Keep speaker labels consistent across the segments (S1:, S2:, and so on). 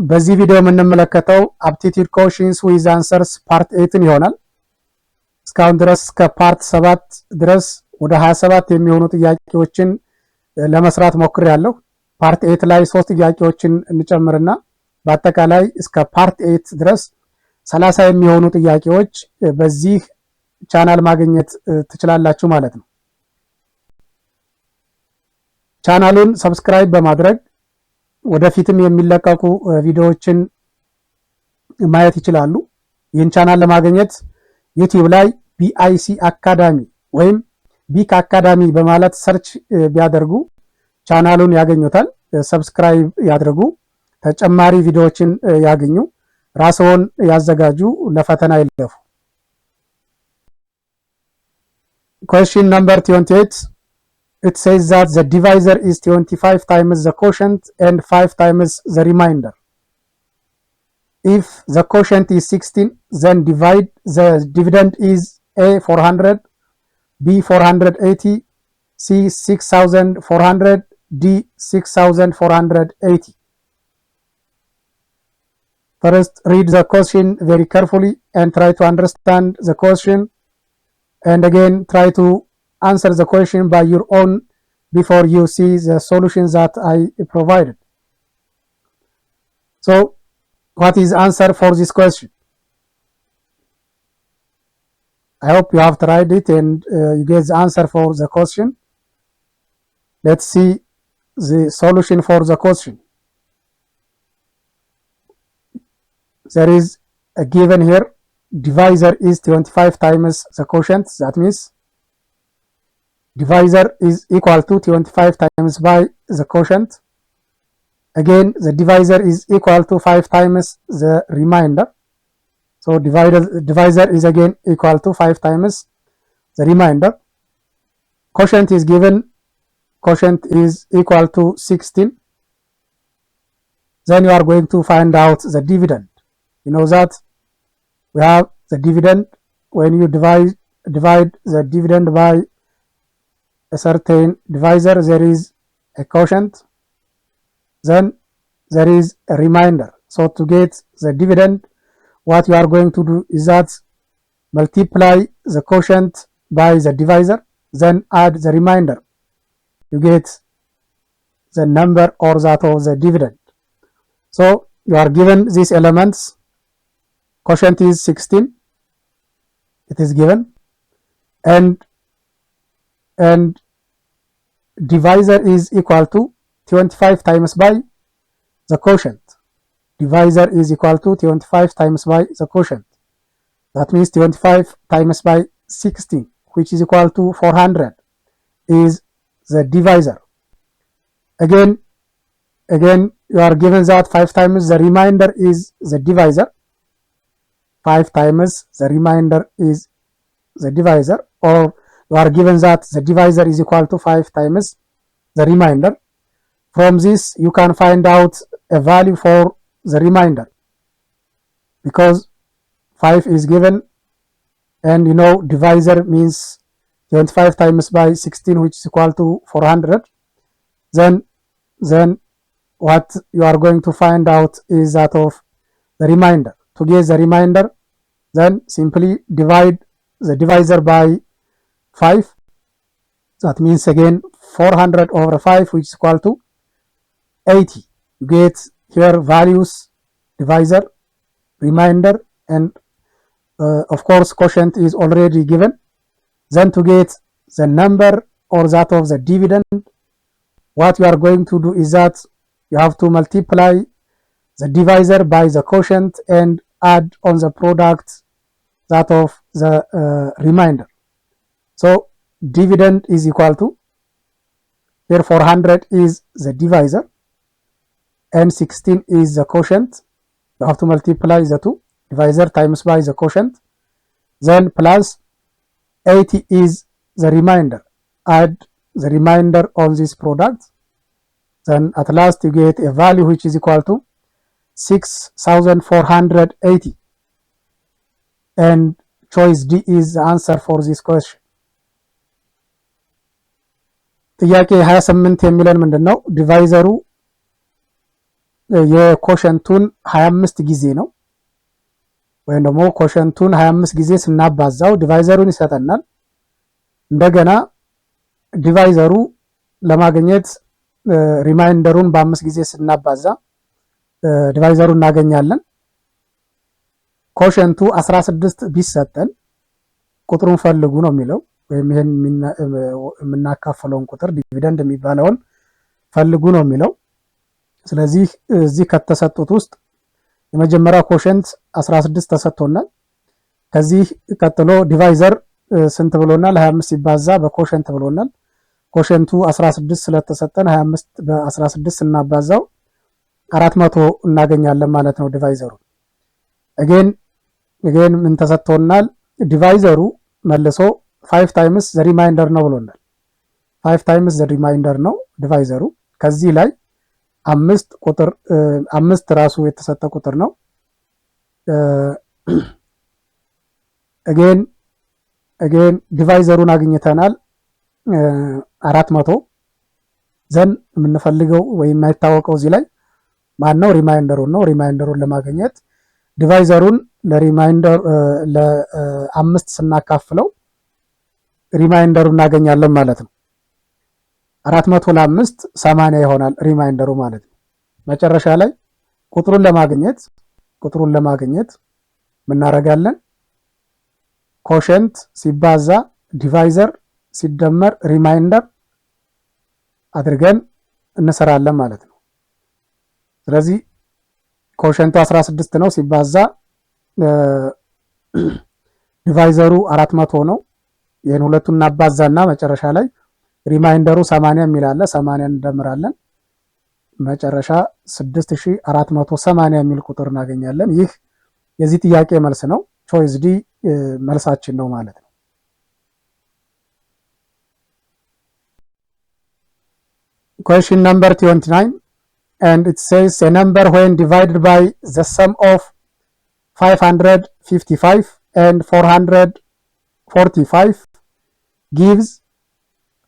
S1: በዚህ ቪዲዮ የምንመለከተው aptitude questions with answers part 8 ይሆናል። እስካሁን ድረስ ከፓርት 7 ድረስ ወደ 27 የሚሆኑ ጥያቄዎችን ለመስራት ሞክሬያለሁ። ፓርት 8 ላይ 3 ጥያቄዎችን እንጨምርና በአጠቃላይ እስከ ፓርት 8 ድረስ 30 የሚሆኑ ጥያቄዎች በዚህ ቻናል ማግኘት ትችላላችሁ ማለት ነው። ቻናሉን ሰብስክራይብ በማድረግ ወደፊትም የሚለቀቁ ቪዲዮዎችን ማየት ይችላሉ። ይህን ቻናል ለማግኘት ዩቲዩብ ላይ BIC አካዳሚ ወይም ቢክ አካዳሚ በማለት ሰርች ቢያደርጉ ቻናሉን ያገኙታል። ሰብስክራይብ ያድርጉ፣ ተጨማሪ ቪዲዮዎችን ያገኙ፣ ራስዎን ያዘጋጁ፣ ለፈተና ይለፉ። Question number 28. It says that the divisor is 25 times the quotient and 5 times the remainder. If the quotient is 16, then divide the dividend is A 400, B 480, C 6400, D 6480. First, read the question very carefully and try to understand the question, and again try to answer the question by your own before you see the solutions that I provided. So, what is answer for this question? I hope you have tried it and you get the answer for the question. Let's see the solution for the question. There is a given here. Divisor is 25 times the quotient. That means divisor is equal to 25 times by the quotient. Again, the divisor is equal to 5 times the remainder. So divisor is again equal to 5 times the remainder. Quotient is given. Quotient is equal to 16. Then you are going to find out the dividend. You know that we have the dividend. When you divide the dividend by a certain divisor, there is a quotient, then there is a remainder. So to get the dividend, what you are going to do is that multiply the quotient by the divisor, then add the remainder. You get the number or that of the dividend. So you are given these elements. Quotient is 16. It is given. And divisor is equal to 25 times by the quotient. Divisor is equal to 25 times by the quotient. That means 25 times by 16, which is equal to 400, is the divisor. Again, you are given that 5 times the remainder is the divisor. 5 times the remainder is the divisor, or you are given that the divisor is equal to 5 times the remainder. From this, you can find out a value for the remainder, because 5 is given, and you know divisor means 25 times by 16, which is equal to 400. Then what you are going to find out is that of the remainder. To get the remainder, then simply divide the divisor by 5. That means again 400 over 5, which is equal to 80. You get here values, divisor, remainder, and of course quotient is already given. Then to get the number or that of the dividend, what you are going to do is that you have to multiply the divisor by the quotient and add on the product that of the remainder. So dividend is equal to, here 400 is the divisor and 16 is the quotient. You have to multiply the two, divisor times by the quotient, then plus 80 is the remainder. Add the remainder on this product, then at last you get a value which is equal to 6480, and choice D is the answer for this question. ጥያቄ 28 የሚለን ምንድነው? ዲቫይዘሩ የኮሸንቱን 25 ጊዜ ነው። ወይም ደግሞ ኮሸንቱን 25 ጊዜ ስናባዛው ዲቫይዘሩን ይሰጠናል። እንደገና ዲቫይዘሩ ለማግኘት ሪማይንደሩን በ5 ጊዜ ስናባዛ ዲቫይዘሩን እናገኛለን። ኮሸንቱ 16 ቢሰጠን ቁጥሩን ፈልጉ ነው የሚለው፣ ወይም ይሄን የምናካፍለውን ቁጥር ዲቪደንድ የሚባለውን ፈልጉ ነው የሚለው። ስለዚህ እዚህ ከተሰጡት ውስጥ የመጀመሪያው ኮሸንት 16 ተሰጥቶናል። ከዚህ ቀጥሎ ዲቫይዘር ስንት ብሎናል? 25 ሲባዛ በኮሸንት ብሎናል። ኮሸንቱ 16 ስለተሰጠን 25 በ16 ስናባዛው 400 እናገኛለን ማለት ነው ዲቫይዘሩ። again ምን ተሰጥቶናል? ዲቫይዘሩ መልሶ 5 ታይምስ ዘ ሪማይንደር ነው ብሎናል። 5 ታይምስ ዘ ሪማይንደር ነው ዲቫይዘሩ። ከዚህ ላይ 5 ራሱ የተሰጠ ቁጥር ነው። again ዲቫይዘሩን አግኝተናል 400። ዘን የምንፈልገው ወይም የማይታወቀው እዚህ ላይ ማን ነው? ሪማይንደሩን ነው። ሪማይንደሩን ለማግኘት ዲቫይዘሩን ለሪማይንደር ለ5 ስናካፍለው ሪማይንደሩን እናገኛለን ማለት ነው። 400 ለ5 80 ይሆናል ሪማይንደሩ ማለት ነው። መጨረሻ ላይ ቁጥሩን ለማግኘት ምን እናደርጋለን? ኮሸንት ሲባዛ ዲቫይዘር ሲደመር ሪማይንደር አድርገን እንሰራለን ማለት ነው። ስለዚህ ኮሸንቱ 16 ነው ሲባዛ ዲቫይዘሩ 400 ነው። ይሄን ሁለቱን እናባዛና መጨረሻ ላይ ሪማይንደሩ 80 የሚል አለ። 80 እንደምራለን። መጨረሻ 6480 የሚል ቁጥር እናገኛለን። ይህ የዚህ ጥያቄ መልስ ነው። ቾይስ ዲ መልሳችን ነው ማለት ነው። Question number 29, and it says a number when divided by the sum of 555 and 445 gives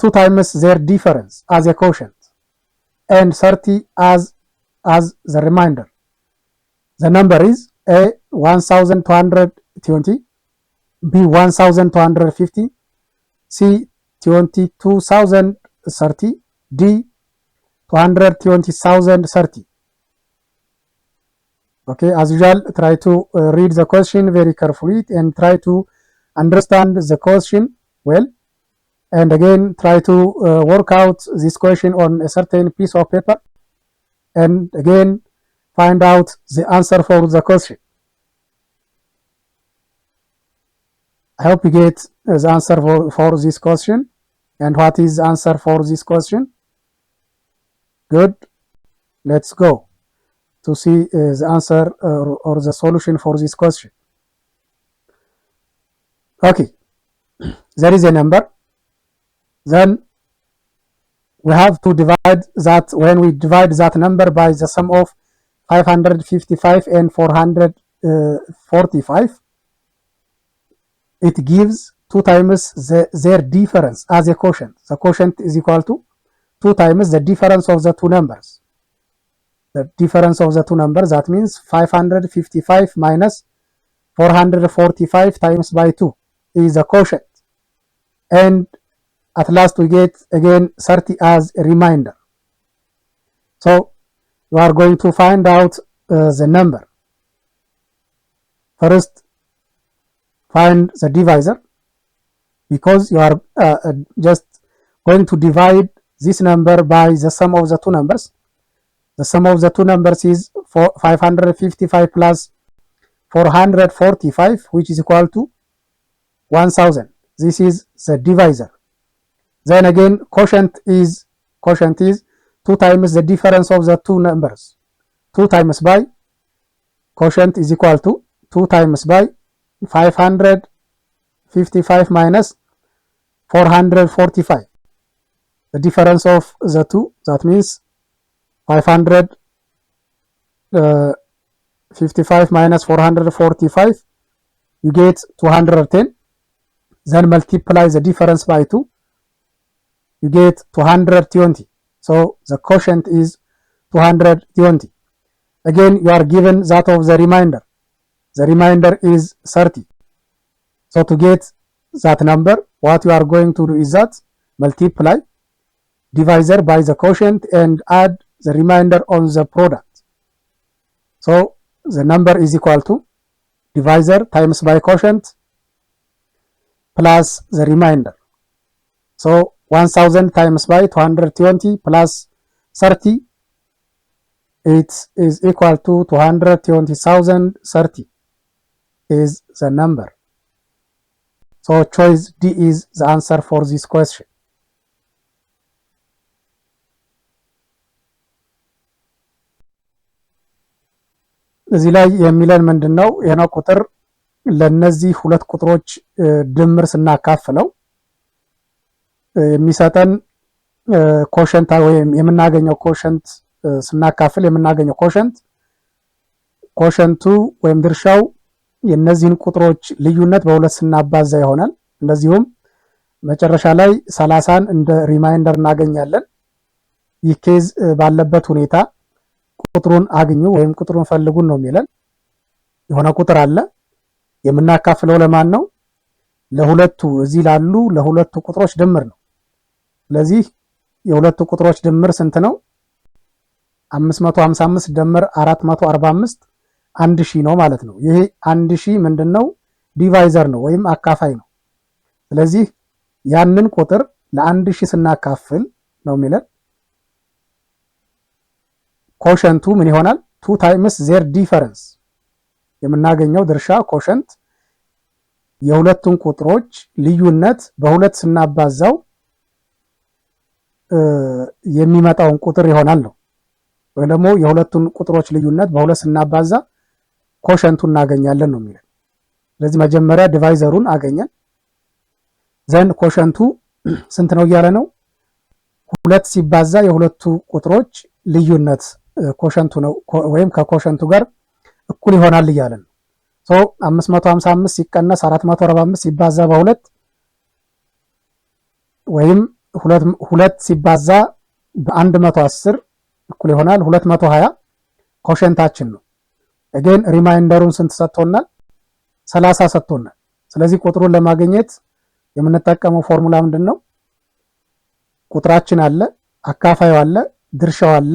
S1: 2 times their difference as a quotient and 30 as the remainder. The number is A 1220, B 1250, C 22,030, D 220,030. Okay, as usual, try to read the question very carefully and try to understand the question well. And again, try to work out this question on a certain piece of paper. And again, find out the answer for the question. I hope you get the answer for this question. And what is the answer for this question? Good. Let's go to see the answer or the solution for this question. Okay. There is a number. Then we have to divide that. When we divide that number by the sum of 555 and 445, it gives 2 times their difference as a quotient. The quotient is equal to 2 times the difference of the two numbers. The difference of the two numbers, that means 555 minus 445 times by 2 is a quotient. And at last we get again 30 as a remainder. So you are going to find out the number. First, find the divisor, because you are just going to divide this number by the sum of the two numbers. The sum of the two numbers is 555 plus 445, which is equal to 1000. This is the divisor. Then again, quotient is 2 times the difference of the two numbers. 2 times by quotient is equal to 2 times by 555 minus 445. The difference of the two, that means 555 minus 445, you get 210. Then multiply the difference by 2, you get 220. So the quotient is 220. Again, you are given that of the remainder. The remainder is 30. So to get that number, what you are going to do is that multiply divisor by the quotient and add the remainder on the product. So the number is equal to divisor times by quotient plus the remainder. So 1000 times by 220 plus 30, it is equal to 220,030 is the number. So choice D is the answer for this question. እዚህ ላይ የሚለን ምንድን ነው? የነው ቁጥር ለነዚህ ሁለት ቁጥሮች ድምር ስናካፍለው የሚሰጠን ኮሸንት ወይም የምናገኘው ኮሸንት ስናካፍል የምናገኘው ኮሸንቱ ወይም ድርሻው የነዚህን ቁጥሮች ልዩነት በሁለት ስናባዛ ይሆናል። እንደዚሁም መጨረሻ ላይ 30ን እንደ ሪማይንደር እናገኛለን። ይህ ኬዝ ባለበት ሁኔታ ቁጥሩን አግኙ ወይም ቁጥሩን ፈልጉን ነው የሚለን። የሆነ ቁጥር አለ የምናካፍለው ለማን ነው? ለሁለቱ እዚህ ላሉ ለሁለቱ ቁጥሮች ድምር ነው። ስለዚህ የሁለቱ ቁጥሮች ድምር ስንት ነው? 555 ደምር 445 1000 ነው ማለት ነው። ይሄ 1000 ምንድነው? ዲቫይዘር ነው ወይም አካፋይ ነው። ስለዚህ ያንን ቁጥር ለ1000 ስናካፍል ነው የሚለን ኮሸንቱ ምን ይሆናል? 2 ታይምስ ዜር ዲፈረንስ የምናገኘው ድርሻ ኮሸንት የሁለቱን ቁጥሮች ልዩነት በሁለት ስናባዛው የሚመጣውን ቁጥር ይሆናል ነው። ወይም ደግሞ የሁለቱን ቁጥሮች ልዩነት በሁለት ስናባዛ ኮሸንቱ እናገኛለን ነው የሚለን። ስለዚህ መጀመሪያ ዲቫይዘሩን አገኘን። ዘን ኮሸንቱ ስንት ነው እያለ ነው? ሁለት ሲባዛ የሁለቱ ቁጥሮች ልዩነት ኮሸንቱ ነው ወይም ከኮሸንቱ ጋር እኩል ይሆናል እያለ ነው። ሶ 555 ሲቀነስ 445 ሲባዛ በሁለት ወይም ሁለት ሲባዛ በ110 እኩል ይሆናል 220 ኮሸንታችን ነው። again ሪማይንደሩን ስንት ሰጥቶናል? 30 ሰጥቶናል። ስለዚህ ቁጥሩን ለማግኘት የምንጠቀመው ፎርሙላ ምንድነው? ቁጥራችን አለ፣ አካፋዩ አለ፣ ድርሻው አለ፣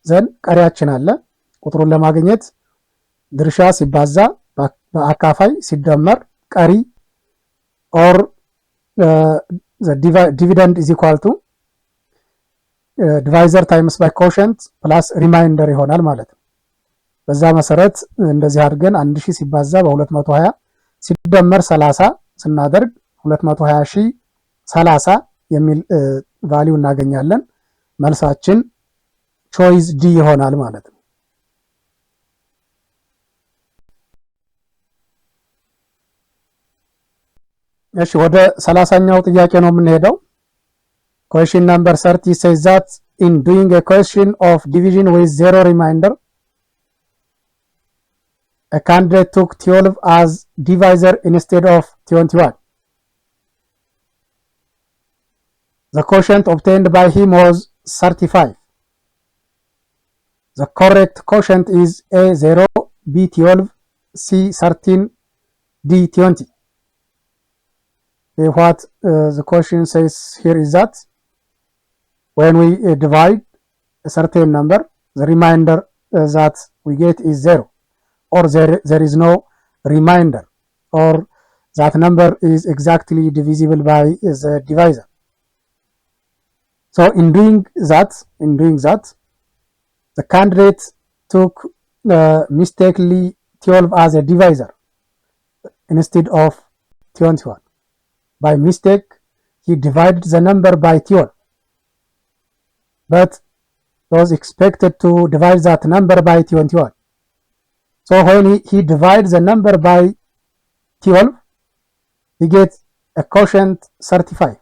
S1: ዘን ቀሪያችን አለ። ቁጥሩን ለማግኘት ድርሻ ሲባዛ በአካፋይ ሲደመር ቀሪ or the dividend is equal to divisor times by quotient plus remainder ይሆናል ማለት ነው። በዛ መሰረት እንደዚህ አድርገን 1000 ሲባዛ በ220 ሲደመር 30 ስናደርግ 220030 የሚል ቫልዩ እናገኛለን። መልሳችን ቾይስ ዲ ይሆናል ማለት ነው። እሺ ወደ 30ኛው ጥያቄ ነው የምንሄደው። question number 30 says that in doing a question of division with zero remainder, a candidate took 12 as divisor instead of 21. The quotient obtained by him was 35. The correct quotient is A0, B12, C13, D20. What the question says here is that when we divide a certain number, the remainder that we get is 0, or there is no remainder, or that number is exactly divisible by the divisor. So in doing that, the candidate took mistakenly 12 as a divisor instead of 21. By mistake, he divided the number by 12, but was expected to divide that number by 21. So when he divides the number by 12, he gets a quotient 35.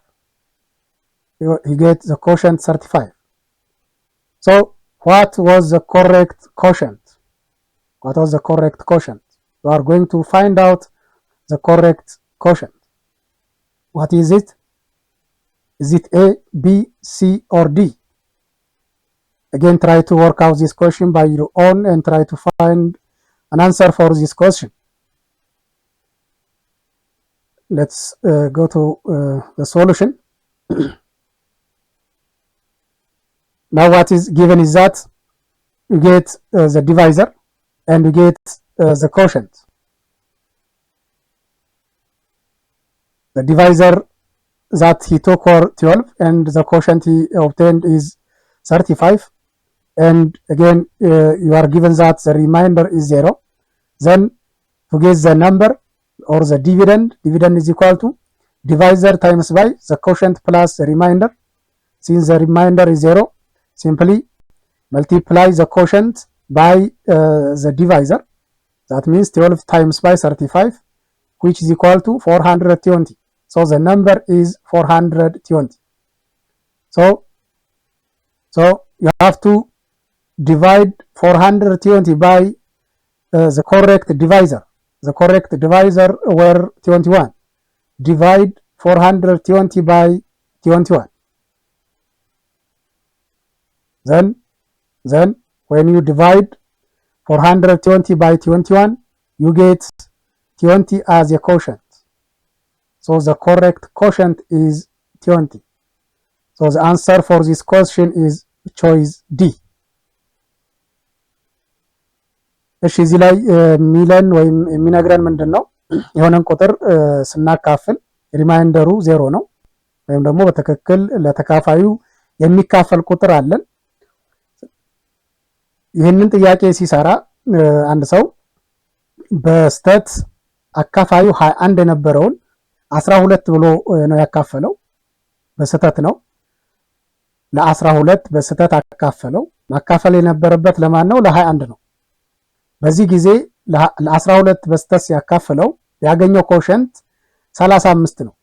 S1: He gets the quotient 35. So what was the correct quotient? What was the correct quotient? We are going to find out the correct quotient. What is it? Is it A, B, C, or D? Again, try to work out this question by your own and try to find an answer for this question. Let's go to the solution. Now what is given is that you get the divisor and you get the quotient. The divisor that he took were 12 and the quotient he obtained is 35. And again, you are given that the remainder is 0. Then to get the number or the dividend is equal to divisor times by the quotient plus the remainder. Since the remainder is 0, simply multiply the quotient by the divisor. That means 12 times by 35, which is equal to 420. So the number is 420. So you have to divide 420 by the correct divisor. The correct divisor were 21. Divide 420 by 21. Then when you divide 420 by 21, you get 20 as a quotient. So the correct quotient is 20. So the answer for this question is choice D. እሺ እዚህ ላይ ሚለን ወይም የሚነግረን ምንድነው? የሆነን ቁጥር ስናካፍል ሪማይንደሩ 0 ነው ወይም ደግሞ በትክክል ለተካፋዩ የሚካፈል ቁጥር አለን። ይህንን ጥያቄ ሲሰራ አንድ ሰው በስተት አካፋዩ 21 የነበረውን 12 ብሎ ነው ያካፈለው። በስተት ነው ለ12 በስተት አካፈለው። ማካፈል የነበረበት ለማን ነው? ለ21 ነው። በዚህ ጊዜ ለ12 በስተት ያካፈለው ያገኘው ኮሸንት 35 ነው።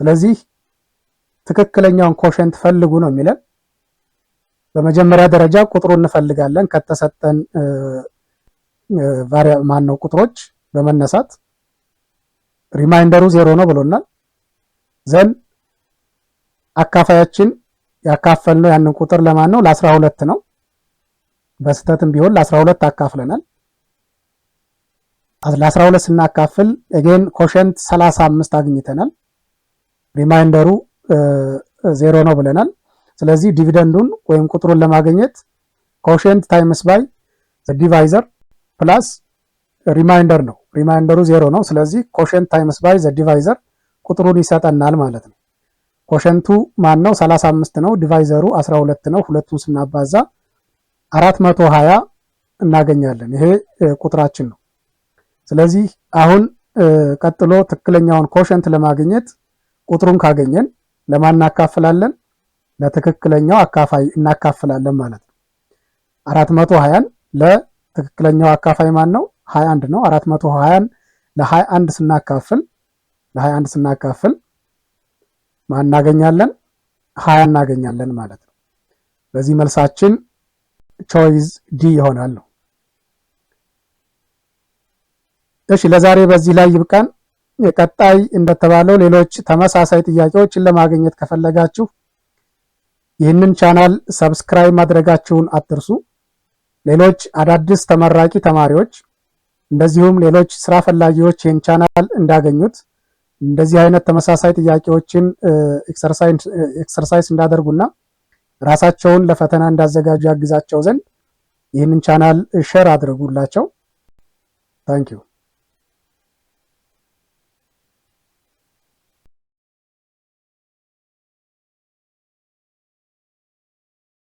S1: ስለዚህ ትክክለኛውን ኮሸንት ፈልጉ ነው የሚለን። በመጀመሪያ ደረጃ ቁጥሩን እንፈልጋለን ከተሰጠን ቫሪያብል ማን ነው ቁጥሮች በመነሳት ሪማይንደሩ 0 ነው ብሎናል። ዘን አካፋያችን ያካፈልነው ያንን ቁጥር ለማን ነው? ለ12 ነው። በስተትም ቢሆን ለ12 አካፍለናል። ለ12 ስናካፍል again ኮሸንት 35 አግኝተናል። ሪማይንደሩ 0 ነው ብለናል። ስለዚህ ዲቪደንዱን ወይም ቁጥሩን ለማግኘት ኮሸንት ታይምስ ባይ ዘ ዲቫይዘር ፕላስ ሪማይንደር ነው። ሪማይንደሩ 0 ነው። ስለዚህ ኮሸንት ታይምስ ባይ ዘ ዲቫይዘር ቁጥሩን ይሰጠናል ማለት ነው። ኮሸንቱ ማን ነው? 35 ነው። ዲቫይዘሩ 12 ነው። ሁለቱን ስናባዛ 420 እናገኛለን። ይሄ ቁጥራችን ነው። ስለዚህ አሁን ቀጥሎ ትክክለኛውን ኮሸንት ለማግኘት ቁጥሩን ካገኘን ለማን እናካፍላለን? ለትክክለኛው አካፋይ እናካፍላለን ማለት ነው። 420ን ለትክክለኛው አካፋይ ማን ነው? 21 ነው። 420ን ለ21 ስናካፍል ማን እናገኛለን? 20 እናገኛለን ማለት ነው። በዚህ መልሳችን ቾይስ ዲ ይሆናል። እሺ ለዛሬ በዚህ ላይ ይብቃን። የቀጣይ እንደተባለው ሌሎች ተመሳሳይ ጥያቄዎችን ለማግኘት ከፈለጋችሁ ይህንን ቻናል ሰብስክራይብ ማድረጋችሁን አትርሱ። ሌሎች አዳዲስ ተመራቂ ተማሪዎች እንደዚሁም ሌሎች ስራ ፈላጊዎች ይህን ቻናል እንዳገኙት እንደዚህ አይነት ተመሳሳይ ጥያቄዎችን ኤክሰርሳይዝ እንዳደርጉና ራሳቸውን ለፈተና እንዳዘጋጁ ያግዛቸው ዘንድ ይህንን ቻናል ሼር አድርጉላቸው። ታንክ ዩ